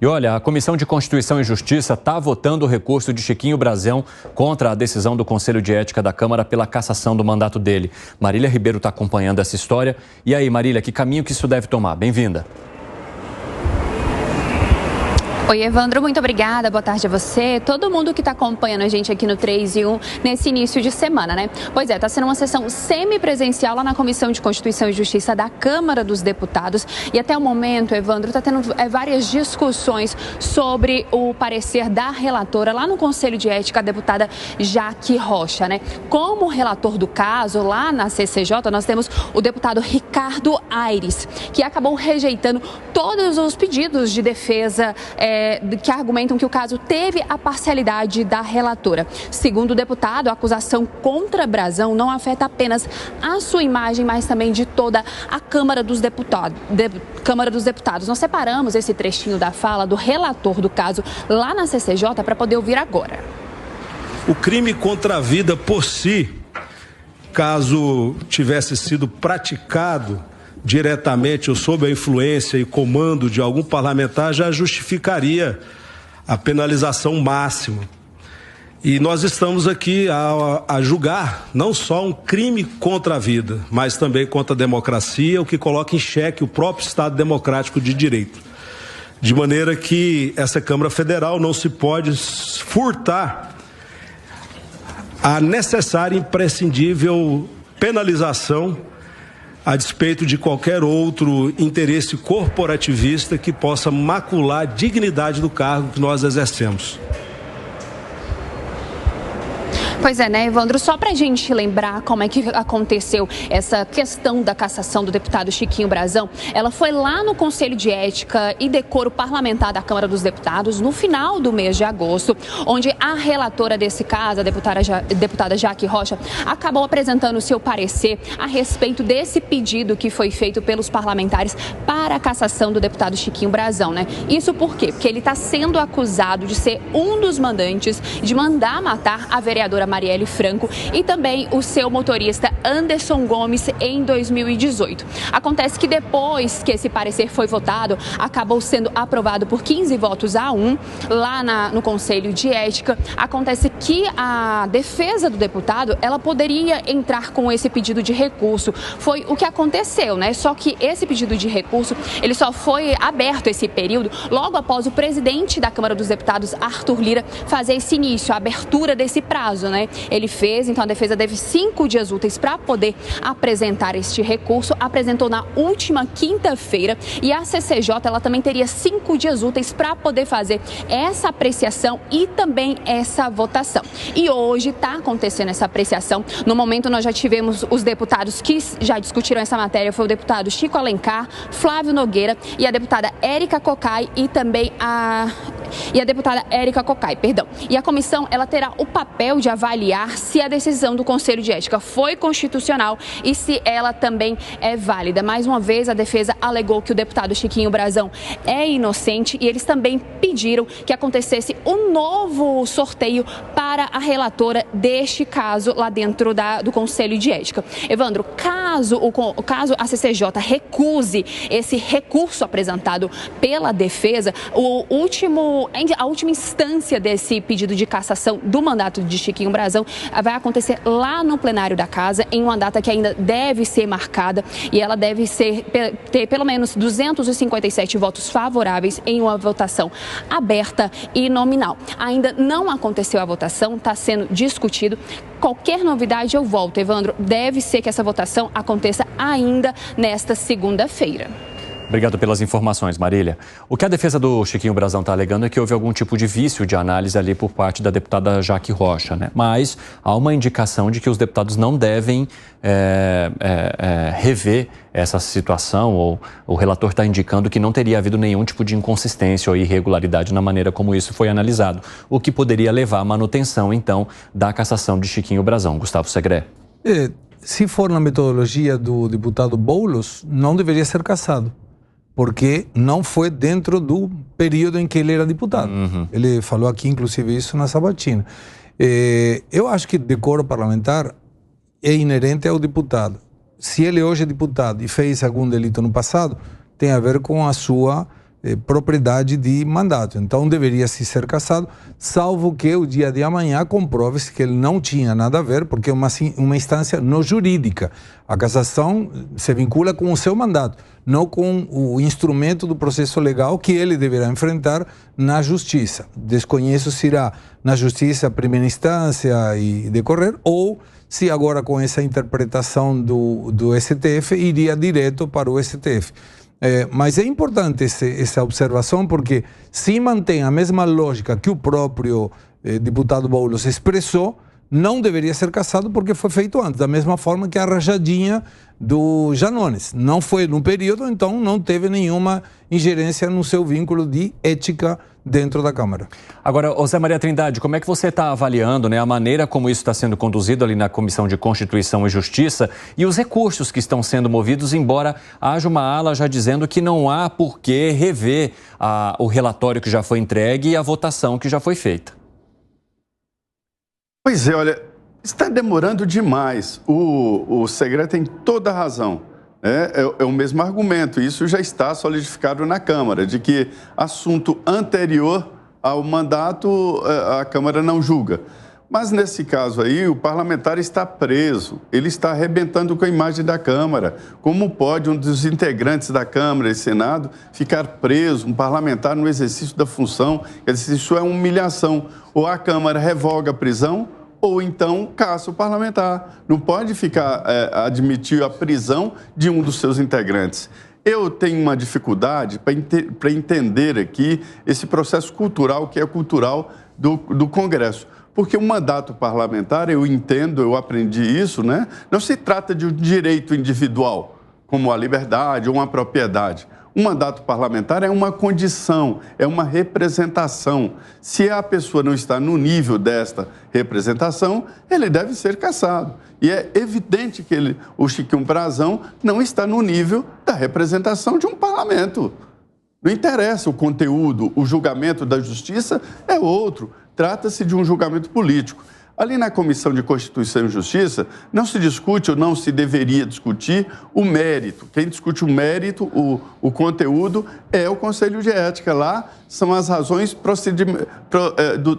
E olha, a Comissão de Constituição e Justiça está votando o recurso de Chiquinho Brazão contra a decisão do Conselho de Ética da Câmara pela cassação do mandato dele. Marília Ribeiro está acompanhando essa história. E aí, Marília, que caminho que isso deve tomar? Bem-vinda. Oi, Evandro, muito obrigada, boa tarde a você, todo mundo que está acompanhando a gente aqui no 3 em 1 nesse início de semana, né? Pois é, está sendo uma sessão semipresencial lá na Comissão de Constituição e Justiça da Câmara dos Deputados e até o momento, Evandro, está tendo várias discussões sobre o parecer da relatora lá no Conselho de Ética, a deputada Jaque Rocha, né? Como relator do caso, lá na CCJ, nós temos o deputado Ricardo Aires, que acabou rejeitando todos os pedidos de defesa que argumentam que o caso teve a parcialidade da relatora. Segundo o deputado, a acusação contra Brazão não afeta apenas a sua imagem, mas também de toda a Câmara dos Deputados. Nós separamos esse trechinho da fala do relator do caso lá na CCJ para poder ouvir agora. O crime contra a vida por si, caso tivesse sido praticado diretamente ou sob a influência e comando de algum parlamentar, já justificaria a penalização máxima. E nós estamos aqui a julgar não só um crime contra a vida, mas também contra a democracia, o que coloca em xeque o próprio Estado democrático de direito. De maneira que essa Câmara Federal não se pode furtar a necessária e imprescindível penalização a despeito de qualquer outro interesse corporativista que possa macular a dignidade do cargo que nós exercemos. Pois é, né, Evandro? Só para a gente lembrar como é que aconteceu essa questão da cassação do deputado Chiquinho Brazão, ela foi lá no Conselho de Ética e Decoro Parlamentar da Câmara dos Deputados no final do mês de agosto, onde a relatora desse caso, a deputada Jaque Rocha, acabou apresentando o seu parecer a respeito desse pedido que foi feito pelos parlamentares para a cassação do deputado Chiquinho Brazão, né? Isso por quê? Porque ele está sendo acusado de ser um dos mandantes de mandar matar a vereadora Marielle Franco e também o seu motorista Anderson Gomes em 2018. Acontece que depois que esse parecer foi votado, acabou sendo aprovado por 15 votos a 1 lá no Conselho de Ética. Acontece que a defesa do deputado, ela poderia entrar com esse pedido de recurso. Foi o que aconteceu, né? Só que esse pedido de recurso, ele só foi aberto esse período logo após o presidente da Câmara dos Deputados, Arthur Lira, fazer esse início, a abertura desse prazo, né? Ele fez, então a defesa teve 5 dias úteis para poder apresentar este recurso, apresentou na última quinta-feira e a CCJ, ela também teria 5 dias úteis para poder fazer essa apreciação e também essa votação. E hoje está acontecendo essa apreciação. No momento nós já tivemos os deputados que já discutiram essa matéria, foi o deputado Chico Alencar, Flávio Nogueira e a deputada Érica Cocai e também a deputada Érica Cocai, perdão. E a comissão, ela terá o papel de avaliar se a decisão do Conselho de Ética foi constitucional e se ela também é válida. Mais uma vez, a defesa alegou que o deputado Chiquinho Brazão é inocente e eles também pediram que acontecesse um novo sorteio para a relatora deste caso lá dentro do Conselho de Ética. Evandro, caso a CCJ recuse esse recurso apresentado pela defesa, a última instância desse pedido de cassação do mandato de Chiquinho Brazão vai acontecer lá no plenário da casa, em uma data que ainda deve ser marcada e ela deve ter pelo menos 257 votos favoráveis em uma votação aberta e nominal. Ainda não aconteceu a votação, está sendo discutido. Qualquer novidade eu volto, Evandro. Deve ser que essa votação aconteça ainda nesta segunda-feira. Obrigado pelas informações, Marília. O que a defesa do Chiquinho Brazão está alegando é que houve algum tipo de vício de análise ali por parte da deputada Jaque Rocha, né? Mas há uma indicação de que os deputados não devem rever essa situação, ou o relator está indicando que não teria havido nenhum tipo de inconsistência ou irregularidade na maneira como isso foi analisado, o que poderia levar à manutenção, então, da cassação de Chiquinho Brazão. Gustavo Segré. Se for na metodologia do deputado Boulos, não deveria ser cassado, porque não foi dentro do período em que ele era deputado. Ele falou aqui, inclusive, isso na sabatina. Eu acho que decoro parlamentar é inerente ao deputado. Se ele hoje é deputado e fez algum delito no passado, tem a ver com a sua propriedade de mandato. Então deveria se ser cassado, salvo que o dia de amanhã comprove-se que ele não tinha nada a ver, porque é uma instância não jurídica. A cassação se vincula com o seu mandato, não com o instrumento do processo legal que ele deverá enfrentar na justiça. Desconheço se irá na justiça primeira instância e decorrer, ou se agora com essa interpretação do STF iria direto para o STF. Mas é importante essa observação, porque se mantém a mesma lógica que o próprio deputado Boulos expressou, não deveria ser cassado porque foi feito antes, da mesma forma que a rajadinha do Janones. Não foi no período, então não teve nenhuma ingerência no seu vínculo de ética dentro da Câmara. Agora, José Maria Trindade, como é que você está avaliando, né, a maneira como isso está sendo conduzido ali na Comissão de Constituição e Justiça e os recursos que estão sendo movidos, embora haja uma ala já dizendo que não há por que rever o relatório que já foi entregue e a votação que já foi feita? Pois é, olha, está demorando demais. O Segre tem toda a razão. É o mesmo argumento, isso já está solidificado na Câmara, de que assunto anterior ao mandato a Câmara não julga. Mas nesse caso aí, o parlamentar está preso, ele está arrebentando com a imagem da Câmara. Como pode um dos integrantes da Câmara e Senado ficar preso, um parlamentar no exercício da função? Quer dizer, isso é uma humilhação. Ou a Câmara revoga a prisão, ou então caça o parlamentar. Não pode admitir a prisão de um dos seus integrantes. Eu tenho uma dificuldade para entender aqui esse processo cultural que é cultural do Congresso. Porque o mandato parlamentar, eu entendo, eu aprendi isso, né? Não se trata de um direito individual, como a liberdade ou uma propriedade. Um mandato parlamentar é uma condição, é uma representação. Se a pessoa não está no nível desta representação, ele deve ser cassado. E é evidente que o Chiquinho Brazão não está no nível da representação de um parlamento. Não interessa o conteúdo, o julgamento da justiça é outro. Trata-se de um julgamento político. Ali na Comissão de Constituição e Justiça, não se discute ou não se deveria discutir o mérito. Quem discute o mérito, o conteúdo, é o Conselho de Ética. Lá são as razões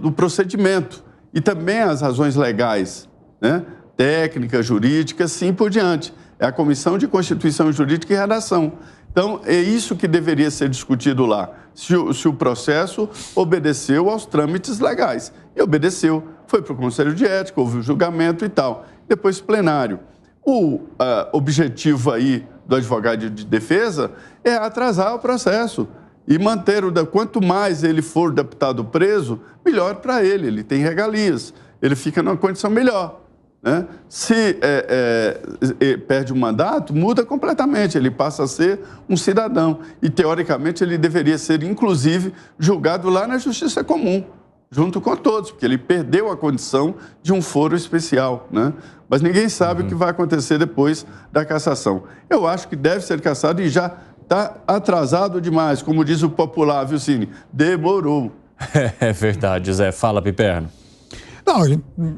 do procedimento e também as razões legais, né? Técnicas, jurídicas, sim por diante. É a Comissão de Constituição Jurídica e Redação. Então, é isso que deveria ser discutido lá. Se o processo obedeceu aos trâmites legais. E obedeceu. Foi para o Conselho de Ética, houve o julgamento e tal. Depois, plenário. O objetivo aí do advogado de defesa é atrasar o processo e manter quanto mais ele for deputado preso, melhor para ele. Ele tem regalias, ele fica numa condição melhor. Né? Se perde o mandato, muda completamente, ele passa a ser um cidadão e, teoricamente, ele deveria ser, inclusive, julgado lá na Justiça Comum, junto com todos, porque ele perdeu a condição de um foro especial, né? Mas ninguém sabe o que vai acontecer depois da cassação. Eu acho que deve ser cassado e já está atrasado demais, como diz o popular, viu, Cine? Demorou. É verdade, Zé. Fala, Piperno. Não,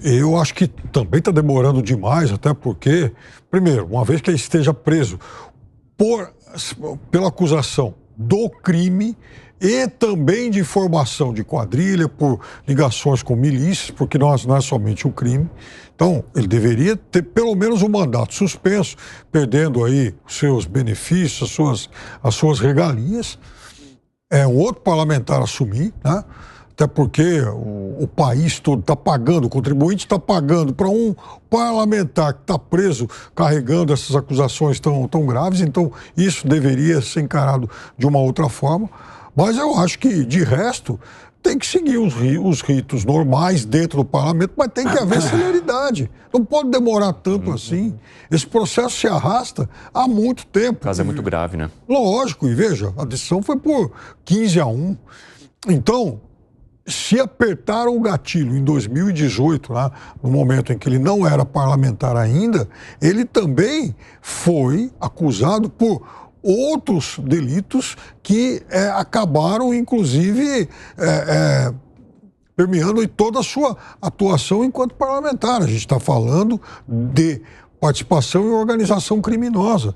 eu acho que também está demorando demais, até porque, primeiro, uma vez que ele esteja preso pela acusação do crime e também de formação de quadrilha, por ligações com milícias, porque não é somente um crime. Então, ele deveria ter pelo menos um mandato suspenso, perdendo aí os seus benefícios, as suas regalias. É um outro parlamentar assumir, né? Até porque o país todo está pagando, o contribuinte está pagando para um parlamentar que está preso carregando essas acusações tão graves. Então, isso deveria ser encarado de uma outra forma. Mas eu acho que, de resto, tem que seguir os ritos normais dentro do parlamento, mas tem que haver celeridade. Não pode demorar tanto assim. Esse processo se arrasta há muito tempo. O caso é muito grave, né? Lógico, e veja, a decisão foi por 15-1. Então, se apertaram o gatilho em 2018, lá, no momento em que ele não era parlamentar ainda, ele também foi acusado por outros delitos que acabaram, inclusive, permeando toda a sua atuação enquanto parlamentar. A gente está falando de participação em organização criminosa.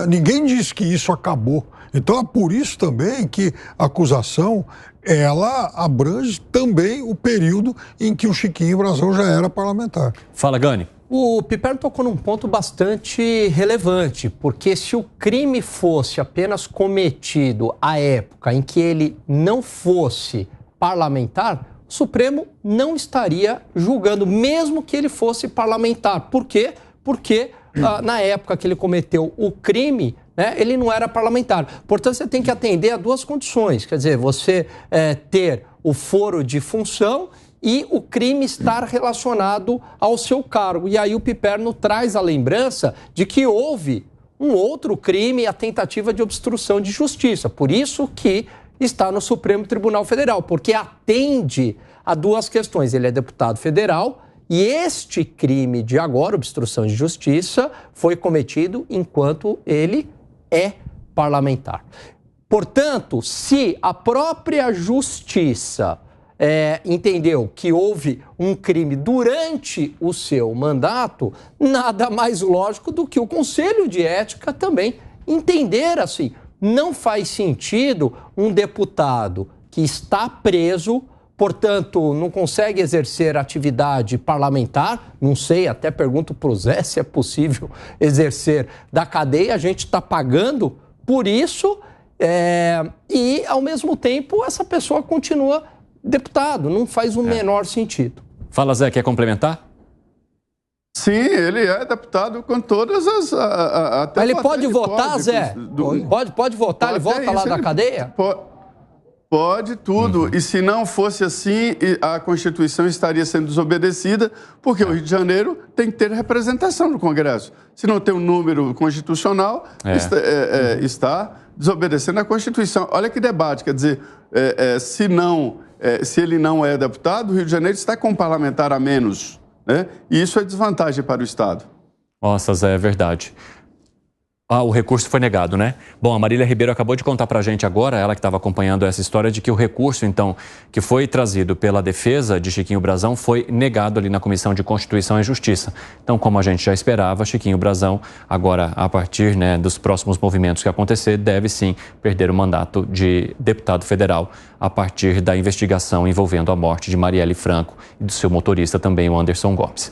Ninguém diz que isso acabou. Então é por isso também que a acusação, ela abrange também o período em que o Chiquinho Brasão já era parlamentar. Fala, Gani. O Piperno tocou num ponto bastante relevante, porque se o crime fosse apenas cometido à época em que ele não fosse parlamentar, o Supremo não estaria julgando, mesmo que ele fosse parlamentar. Por quê? Porque na época que ele cometeu o crime, né, ele não era parlamentar. Portanto, você tem que atender a duas condições. Quer dizer, você ter o foro de função e o crime estar relacionado ao seu cargo. E aí o Piperno traz a lembrança de que houve um outro crime, a tentativa de obstrução de justiça. Por isso que está no Supremo Tribunal Federal, porque atende a duas questões. Ele é deputado federal e este crime de agora, obstrução de justiça, foi cometido enquanto ele é parlamentar. Portanto, se a própria justiça entendeu que houve um crime durante o seu mandato, nada mais lógico do que o Conselho de Ética também entender assim. Não faz sentido um deputado que está preso, portanto, não consegue exercer atividade parlamentar, não sei, até pergunto para o Zé se é possível exercer da cadeia, a gente está pagando por isso e, ao mesmo tempo, essa pessoa continua deputado, não faz o menor sentido. Fala, Zé, quer complementar? Sim, ele é deputado com todas as... Mas ele pode votar, Zé? Pode votar, ele vota lá da cadeia? Pode tudo. E se não fosse assim, a Constituição estaria sendo desobedecida, porque o Rio de Janeiro tem que ter representação no Congresso. Se não tem um número constitucional, está desobedecendo a Constituição. Olha que debate, quer dizer, se ele não é deputado, o Rio de Janeiro está com um parlamentar a menos, né? E isso é desvantagem para o Estado. Nossa, Zé, é verdade. O recurso foi negado, né? Bom, a Marília Ribeiro acabou de contar pra gente agora, ela que estava acompanhando essa história, de que o recurso, então, que foi trazido pela defesa de Chiquinho Brasão foi negado ali na Comissão de Constituição e Justiça. Então, como a gente já esperava, Chiquinho Brasão, agora, a partir, né, dos próximos movimentos que acontecer, deve sim perder o mandato de deputado federal a partir da investigação envolvendo a morte de Marielle Franco e do seu motorista também, o Anderson Gomes.